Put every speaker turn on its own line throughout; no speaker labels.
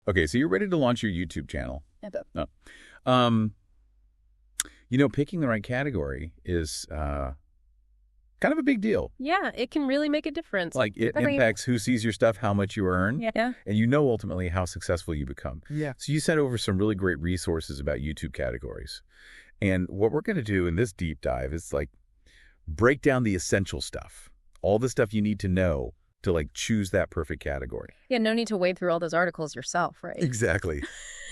Okay, so you're ready to launch your YouTube channel.
Yep.
Oh. Picking the right category is kind of a big deal.
Yeah, it can really make a difference.
Like, it impacts who sees your stuff, how much you earn,
Yeah.
and ultimately how successful you become.
Yeah.
So you sent over some really great resources about YouTube categories. And what we're going to do in this deep dive is, break down the essential stuff, all the stuff you need to know to, choose that perfect category.
Yeah, no need to wade through all those articles yourself, right?
Exactly.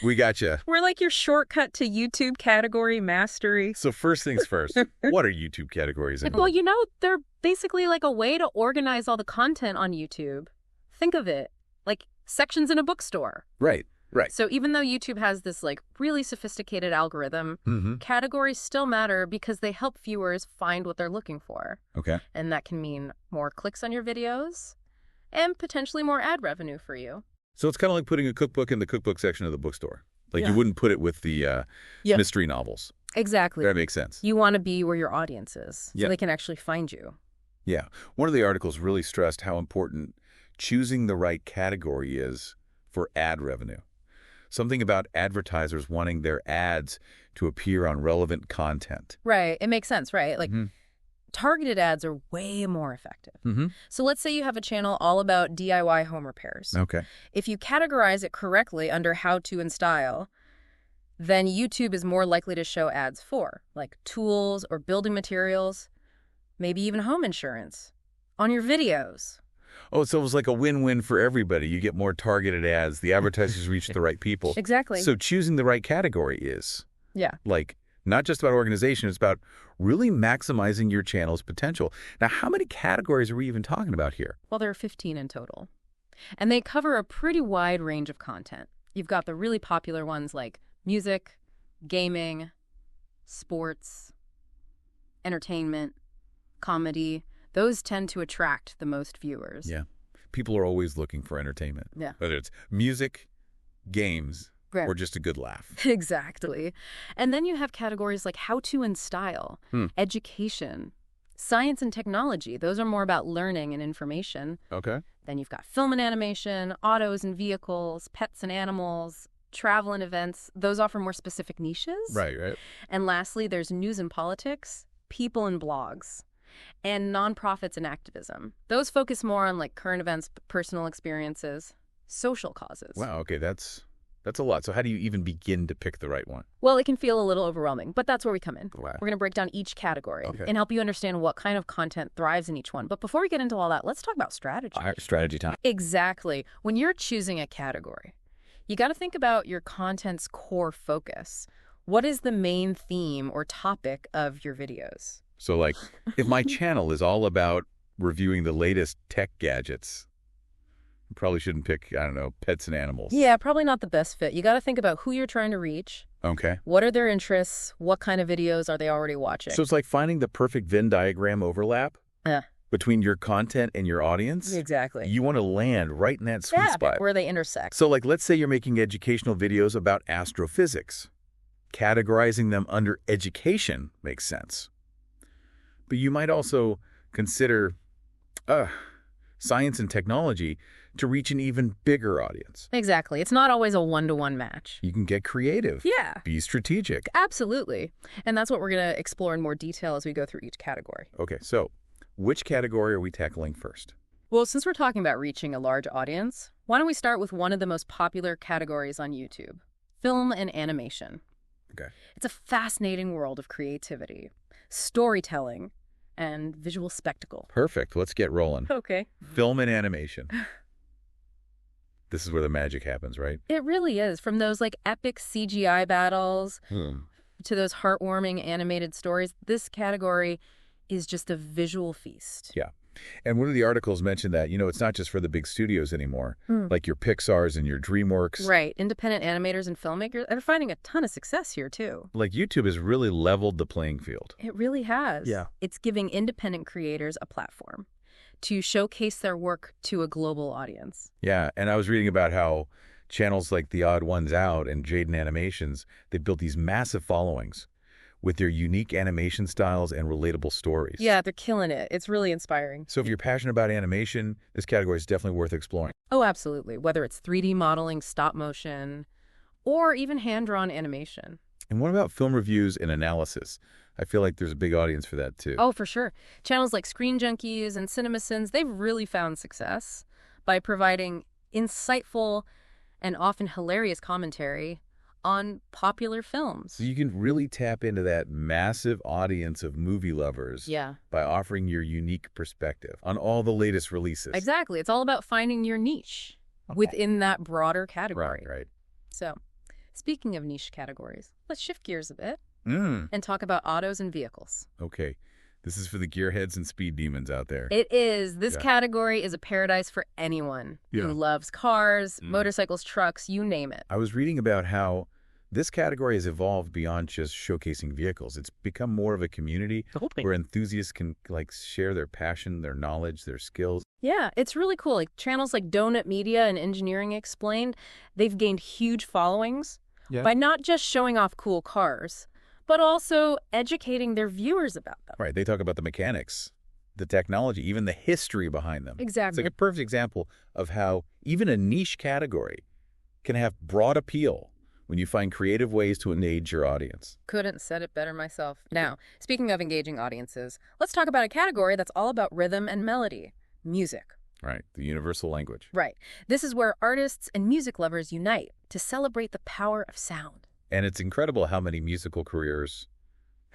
We got you.
We're like your shortcut to YouTube category mastery.
So first things first, what are YouTube categories anyway?
Well, they're basically like a way to organize all the content on YouTube. Think of it like sections in a bookstore.
Right.
So even though YouTube has this really sophisticated algorithm, categories still matter because they help viewers find what they're looking for.
Okay.
And that can mean more clicks on your videos and potentially more ad revenue for you.
So it's kind of like putting a cookbook in the cookbook section of the bookstore. You wouldn't put it with the mystery novels.
Exactly.
That makes sense.
You want to be where your audience is so
Yeah.
they can actually find you.
Yeah. One of the articles really stressed how important choosing the right category is for ad revenue. Something about advertisers wanting their ads to appear on relevant content.
Right. It makes sense, right? Targeted ads are way more effective. So let's say you have a channel all about DIY home repairs.
Okay.
If you categorize it correctly under how to and style, then YouTube is more likely to show ads for, tools or building materials, maybe even home insurance, on your videos.
Oh, so it was like a win-win for everybody. You get more targeted ads. The advertisers reach the right people.
Exactly.
So choosing the right category is,
Yeah.
Not just about organization. It's about really maximizing your channel's potential. Now, how many categories are we even talking about here?
Well, there are 15 in total. And they cover a pretty wide range of content. You've got the really popular ones like music, gaming, sports, entertainment, comedy. Those tend to attract the most viewers.
Yeah. People are always looking for entertainment.
Yeah.
Whether it's music, games,
Right.
or just a good laugh.
Exactly. And then you have categories like how to and style, education, science and technology. Those are more about learning and information.
Okay.
Then you've got film and animation, autos and vehicles, pets and animals, travel and events. Those offer more specific niches.
Right.
And lastly, there's news and politics, people and blogs, and nonprofits and activism. Those focus more on current events, personal experiences, social causes.
Wow. Okay. That's a lot. So how do you even begin to pick the right one?
Well, it can feel a little overwhelming, but that's where we come in.
Wow.
We're going to break down each category
Okay.
and help you understand what kind of content thrives in each one. But before we get into all that, let's talk about strategy.
All right, strategy time.
Exactly. When you're choosing a category, you got to think about your content's core focus. What is the main theme or topic of your videos?
So if my channel is all about reviewing the latest tech gadgets, I probably shouldn't pick, pets and animals.
Yeah, probably not the best fit. You got to think about who you're trying to reach.
Okay.
What are their interests? What kind of videos are they already watching?
So it's like finding the perfect Venn diagram overlap between your content and your audience.
Exactly.
You want to land right in that sweet spot.
Where they intersect.
So let's say you're making educational videos about astrophysics. Categorizing them under education makes sense. But you might also consider science and technology to reach an even bigger audience.
Exactly. It's not always a one-to-one match.
You can get creative.
Yeah.
Be strategic.
Absolutely. And that's what we're going to explore in more detail as we go through each category.
Okay, so which category are we tackling first?
Well, since we're talking about reaching a large audience, why don't we start with one of the most popular categories on YouTube, film and animation.
Okay.
It's a fascinating world of creativity, storytelling, and visual spectacle.
Perfect. Let's get rolling.
Okay.
Film and animation. This is where the magic happens, right?
It really is. From those epic CGI battles to those heartwarming animated stories, this category is just a visual feast.
Yeah. And one of the articles mentioned that, it's not just for the big studios anymore, like your Pixars and your DreamWorks.
Right. Independent animators and filmmakers are finding a ton of success here, too.
YouTube has really leveled the playing field.
It really has.
Yeah.
It's giving independent creators a platform to showcase their work to a global audience.
Yeah, and I was reading about how channels like The Odd Ones Out and Jaden Animations, they've built these massive followings with their unique animation styles and relatable stories.
Yeah, they're killing it. It's really inspiring.
So if you're passionate about animation, this category is definitely worth exploring.
Oh, absolutely. Whether it's 3D modeling, stop motion, or even hand-drawn animation.
And what about film reviews and analysis? I feel like there's a big audience for that too.
Oh, for sure. Channels like Screen Junkies and CinemaSins, they've really found success by providing insightful and often hilarious commentary on popular films.
So you can really tap into that massive audience of movie lovers
Yeah.
by offering your unique perspective on all the latest releases.
Exactly. It's all about finding your niche within that broader category.
Right.
So, speaking of niche categories, let's shift gears a bit
Mm.
and talk about autos and vehicles.
Okay. This is for the gearheads and speed demons out there.
It is. This
Yeah.
category is a paradise for anyone who loves cars, motorcycles, trucks, you name it.
I was reading about how this category has evolved beyond just showcasing vehicles. It's become more of a community where enthusiasts can share their passion, their knowledge, their skills.
Yeah, it's really cool. Like channels like Donut Media and Engineering Explained, they've gained huge followings by not just showing off cool cars, but also educating their viewers about them.
Right. They talk about the mechanics, the technology, even the history behind them.
Exactly.
It's like a perfect example of how even a niche category can have broad appeal when you find creative ways to engage your audience.
Couldn't have said it better myself. Now, speaking of engaging audiences, let's talk about a category that's all about rhythm and melody, music.
Right. The universal language.
Right. This is where artists and music lovers unite to celebrate the power of sound.
And it's incredible how many musical careers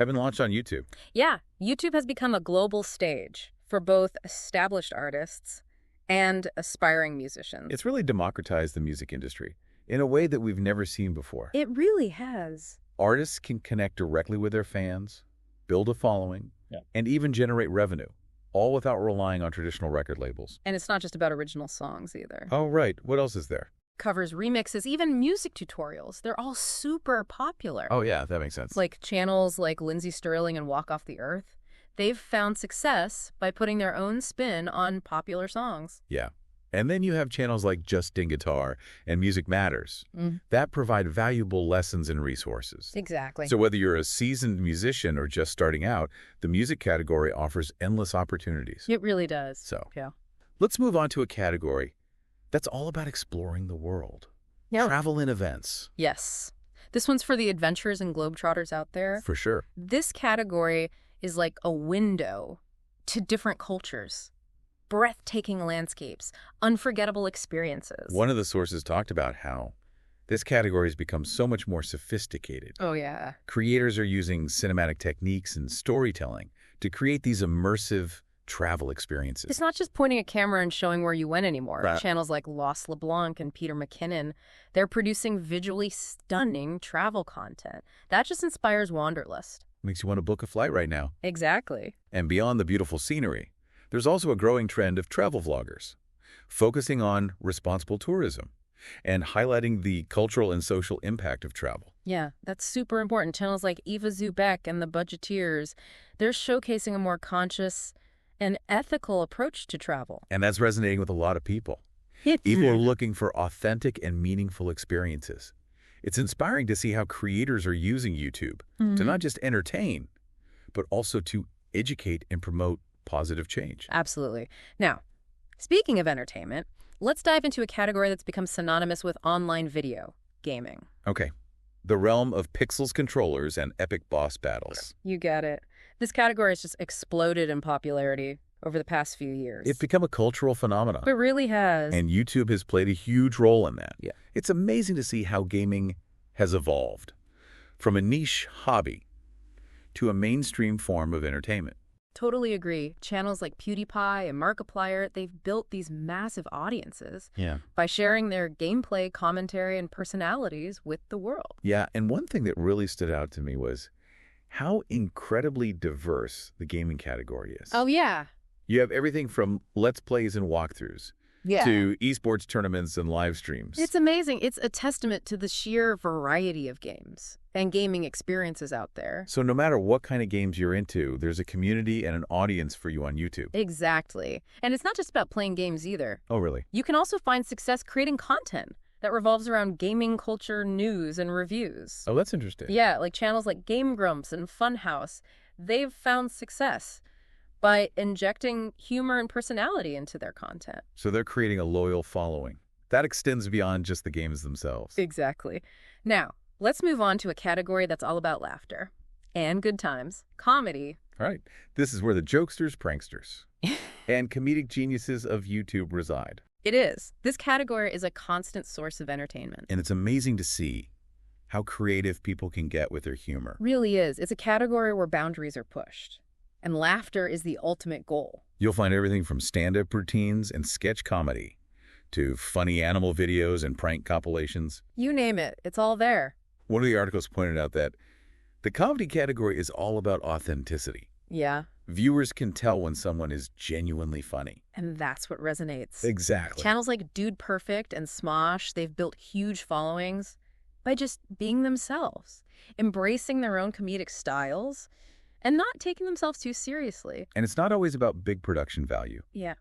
have been launched on YouTube.
Yeah, YouTube has become a global stage for both established artists and aspiring musicians.
It's really democratized the music industry in a way that we've never seen before.
It really has.
Artists can connect directly with their fans, build a following, and even generate revenue, all without relying on traditional record labels.
And it's not just about original songs either.
Oh, right. What else is there?
Covers, remixes, even music tutorials. They're all super popular.
Oh, yeah, that makes sense.
Like channels like Lindsey Sterling and Walk Off the Earth, they've found success by putting their own spin on popular songs.
Yeah. And then you have channels like Justin Guitar and Music Matters that provide valuable lessons and resources.
Exactly.
So whether you're a seasoned musician or just starting out, the music category offers endless opportunities.
It really does.
So
yeah.
Let's move on to a category that's all about exploring the world.
Yeah.
Travel and events.
Yes. This one's for the adventurers and globetrotters out there.
For sure.
This category is like a window to different cultures. Breathtaking landscapes, unforgettable experiences.
One of the sources talked about how this category has become so much more sophisticated.
Oh, yeah.
Creators are using cinematic techniques and storytelling to create these immersive travel experiences.
It's not just pointing a camera and showing where you went anymore.
Right.
Channels like Lost LeBlanc and Peter McKinnon, they're producing visually stunning travel content. That just inspires wanderlust.
Makes you want to book a flight right now.
Exactly.
And beyond the beautiful scenery, there's also a growing trend of travel vloggers, focusing on responsible tourism and highlighting the cultural and social impact of travel.
Yeah, that's super important. Channels like Eva Zubeck and The Budgeteers, they're showcasing a more conscious and ethical approach to travel.
And that's resonating with a lot of people. People are looking for authentic and meaningful experiences. It's inspiring to see how creators are using YouTube to not just entertain, but also to educate and promote positive change.
Absolutely. Now, speaking of entertainment, let's dive into a category that's become synonymous with online video, gaming.
Okay. The realm of pixels controllers and epic boss battles.
You get it. This category has just exploded in popularity over the past few years.
It's become a cultural phenomenon.
It really has.
And YouTube has played a huge role in that.
Yeah.
It's amazing to see how gaming has evolved from a niche hobby to a mainstream form of entertainment.
Totally agree. Channels like PewDiePie and Markiplier, they've built these massive audiences by sharing their gameplay, commentary, and personalities with the world.
Yeah, and one thing that really stood out to me was how incredibly diverse the gaming category is.
Oh, yeah.
You have everything from Let's Plays and walkthroughs to esports tournaments and live streams.
It's amazing. It's a testament to the sheer variety of games and gaming experiences out there.
So no matter what kind of games you're into, there's a community and an audience for you on YouTube.
Exactly. And it's not just about playing games either.
Oh, really?
You can also find success creating content that revolves around gaming culture, news, and reviews.
Oh, that's interesting.
Yeah, like channels like Game Grumps and Funhouse, they've found success by injecting humor and personality into their content.
So they're creating a loyal following. That extends beyond just the games themselves.
Exactly. Now, let's move on to a category that's all about laughter and good times, comedy.
All right. This is where the jokesters, pranksters, and comedic geniuses of YouTube reside.
It is. This category is a constant source of entertainment.
And it's amazing to see how creative people can get with their humor.
Really is. It's a category where boundaries are pushed. And laughter is the ultimate goal.
You'll find everything from stand-up routines and sketch comedy to funny animal videos and prank compilations.
You name it, it's all there.
One of the articles pointed out that the comedy category is all about authenticity.
Yeah.
Viewers can tell when someone is genuinely funny.
And that's what resonates.
Exactly.
Channels like Dude Perfect and Smosh, they've built huge followings by just being themselves, embracing their own comedic styles, and not taking themselves too seriously.
And it's not always about big production value.
Yeah.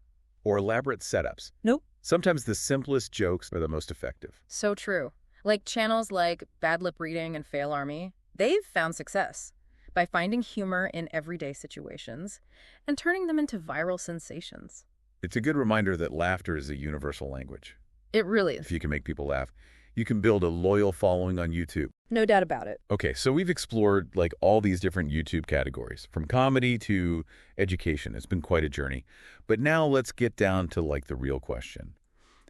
Or elaborate setups.
Nope.
Sometimes the simplest jokes are the most effective.
So true. Like channels like Bad Lip Reading and Fail Army, they've found success by finding humor in everyday situations and turning them into viral sensations.
It's a good reminder that laughter is a universal language.
It really is.
If you can make people laugh, you can build a loyal following on YouTube.
No doubt about it.
Okay, so we've explored like all these different YouTube categories, from comedy to education. It's been quite a journey. But now let's get down to like the real question.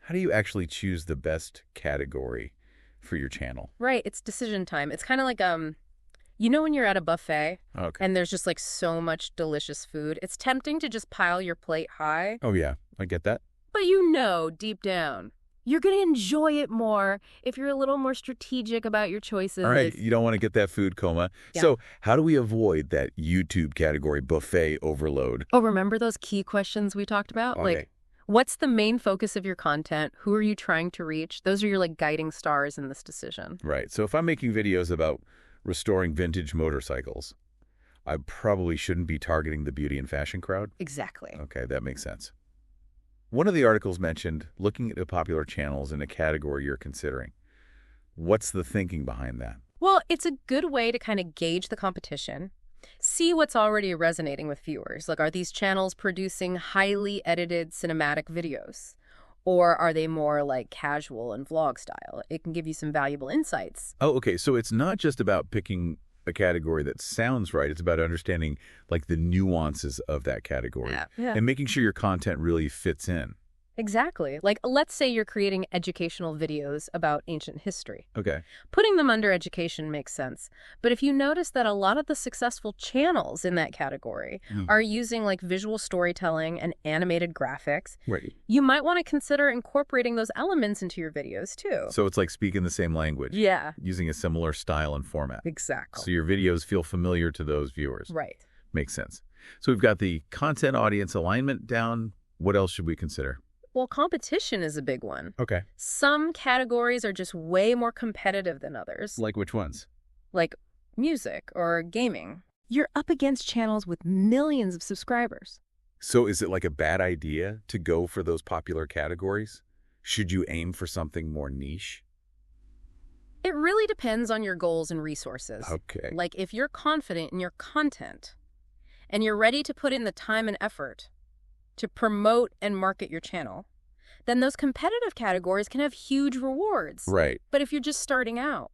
How do you actually choose the best category for your channel?
Right, it's decision time. It's kind of like, you know when you're at a buffet
Okay.
and there's just like so much delicious food, it's tempting to just pile your plate high,
Oh, yeah, I get that.
but you know deep down, you're going to enjoy it more if you're a little more strategic about your choices.
All right, you don't want to get that food coma.
Yeah.
So how do we avoid that YouTube category buffet overload?
Oh, remember those key questions we talked about?
Okay.
Like, what's the main focus of your content? Who are you trying to reach? Those are your like guiding stars in this decision.
Right, so if I'm making videos about restoring vintage motorcycles, I probably shouldn't be targeting the beauty and fashion crowd.
Exactly.
Okay, that makes sense. One of the articles mentioned looking at the popular channels in a category you're considering. What's the thinking behind that?
Well, it's a good way to kind of gauge the competition, see what's already resonating with viewers. Like, are these channels producing highly edited cinematic videos? Or are they more like casual and vlog style? It can give you some valuable insights.
Oh, okay, so it's not just about picking a category that sounds right. It's about understanding like the nuances of that category
Yeah.
and making sure your content really fits in.
Exactly. Like, let's say you're creating educational videos about ancient history.
Okay.
Putting them under education makes sense. But if you notice that a lot of the successful channels in that category are using like visual storytelling and animated graphics,
Right.
you might want to consider incorporating those elements into your videos too.
So it's like speaking the same language.
Yeah,
Using a similar style and format.
exactly.
So your videos feel familiar to those viewers.
Right.
Makes sense. So we've got the content audience alignment down. What else should we consider?
Well, competition is a big one.
Okay.
Some categories are just way more competitive than others,
Like which ones?
like music or gaming. You're up against channels with millions of subscribers.
So is it like a bad idea to go for those popular categories? Should you aim for something more niche?
It really depends on your goals and resources.
Okay.
Like, if you're confident in your content and you're ready to put in the time and effort to promote and market your channel, then those competitive categories can have huge rewards.
Right.
But if you're just starting out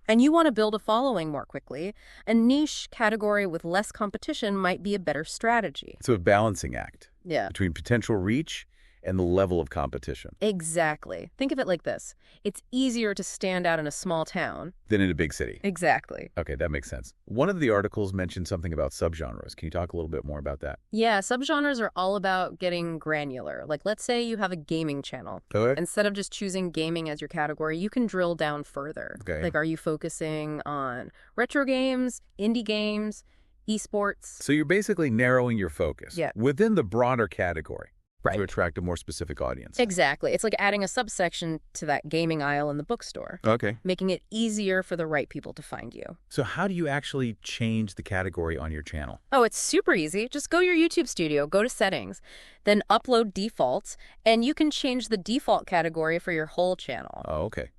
and you want to build a following more quickly, a niche category with less competition might be a better strategy.
So a balancing act
Yeah.
between potential reach and the level of competition.
Exactly. Think of it like this. It's easier to stand out in a small town.
Then in a big city.
Exactly.
Okay, that makes sense. One of the articles mentioned something about subgenres. Can you talk a little bit more about that?
Yeah, subgenres are all about getting granular. Like, let's say you have a gaming channel.
Okay.
Instead of just choosing gaming as your category, you can drill down further.
Okay.
Like, are you focusing on retro games, indie games, esports?
So you're basically narrowing your focus
Yeah.
within the broader category. to attract a more specific audience.
Exactly. It's like adding a subsection to that gaming aisle in the bookstore,
Okay.
making it easier for the right people to find you.
So how do you actually change the category on your channel?
Oh, it's super easy. Just go to your YouTube studio, go to settings, then upload defaults, and you can change the default category for your whole channel.
Oh, okay.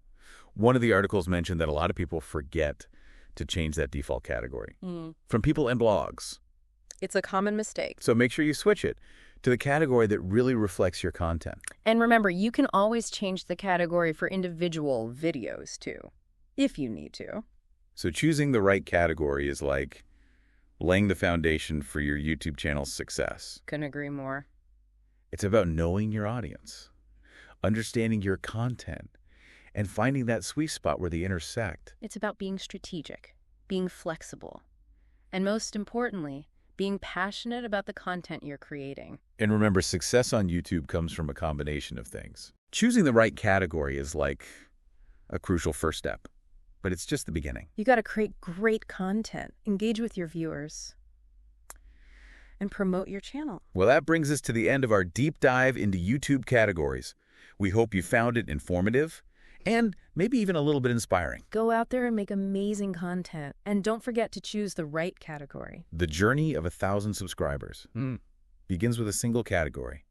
One of the articles mentioned that a lot of people forget to change that default category. From people and blogs.
It's a common mistake.
So make sure you switch it to the category that really reflects your content.
And remember, you can always change the category for individual videos, too, if you need to.
So choosing the right category is like laying the foundation for your YouTube channel's success.
Couldn't agree more.
It's about knowing your audience, understanding your content, and finding that sweet spot where they intersect.
It's about being strategic, being flexible, and most importantly, being passionate about the content you're creating.
And remember, success on YouTube comes from a combination of things. Choosing the right category is like a crucial first step, but it's just the beginning.
You got to create great content, engage with your viewers, and promote your channel.
Well, that brings us to the end of our deep dive into YouTube categories. We hope you found it informative and maybe even a little bit inspiring.
Go out there and make amazing content. And don't forget to choose the right category.
The journey of 1,000 subscribers begins with a single category.